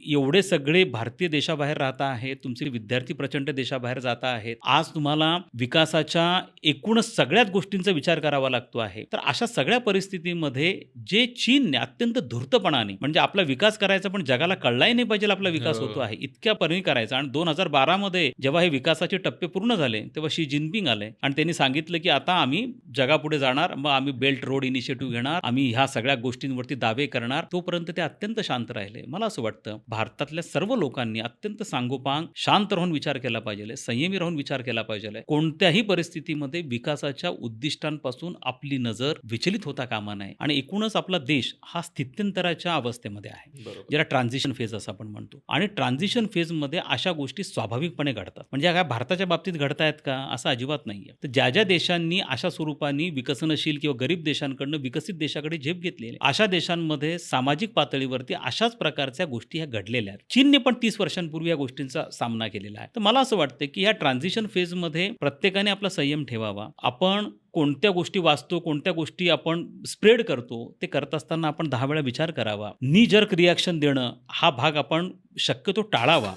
एवढे सगळे भारतीय देशाबाहेर राहता आहेत, तुमचे विद्यार्थी प्रचंड देशाबाहेर जात आहेत. आज तुम्हाला विकासाच्या एकूणच सगळ्याच गोष्टींचा विचार करावा लागतो आहे. तर अशा सगळ्या परिस्थितीमध्ये जे चीनने अत्यंत धूर्तपणाने म्हणजे आपला विकास करायचा पण जगाला कळलाही नाही पाहिजे आपला विकास होतो हो. आहे. इतक्या परीने करायचा आणि 2012 मध्ये जेव्हा हे विकासाचे टप्पे पूर्ण झाले, तेव्हा शी जिनपिंग आले आणि त्यांनी सांगितलं, की आता आम्ही जगापुढे जाणार. मग आम्ही बेल्ट रोड इनिशिएटिव्ह घेणार. आम्ही ह्या सगळ्या गोष्टींवरती दावे करणार. तोपर्यंत ते अत्यंत शांत राहिले. मला असं वाटतं भारतातल्या सर्व लोकांनी अत्यंत सांगोपांग शांत राहून विचार केला पाहिजे, संयमी राहून विचार केला पाहिजे. कोणत्याही परिस्थितीमध्ये विकासाच्या उद्दिष्टांपासून आपली नजर विचलित होता कामा नये आणि एकूणच आपला देश हा स्थित्यंतराच्या अवस्थेमध्ये आहे, बरोबर. ज्याला ट्रान्झिशन फेज असं आपण म्हणतो. आणि ट्रान्झिशन फेजमध्ये अशा गोष्टी स्वाभाविकपणे घडतात. म्हणजे काय भारताच्या बाबतीत घडतायत का? असं अजिबात नाहीये. तर ज्या ज्या देशांनी अशा स्वरूपाने विकसनशील किंवा गरीब देशांकडनं विकसित देशाकडे झेप घेतलेली अशा देशांमध्ये सामाजिक पातळीवरती अशाच प्रकारच्या गोष्टी ह्या घडलेल्या आहेत. चीनने पण 30 वर्षांपूर्वी या गोष्टींचा सामना केलेला आहे. तर मला असं वाटतं की या ट्रान्झिशन फेजमध्ये प्रत्येकाने आपला संयम ठेवावा. आपण कोणत्या गोष्टी वाचतो, कोणत्या गोष्टी आपण स्प्रेड करतो, ते करत असताना आपण 10 वेळा विचार करावा. नी जर्क रिॲक्शन देणं हा भाग आपण शक्यतो टाळावा.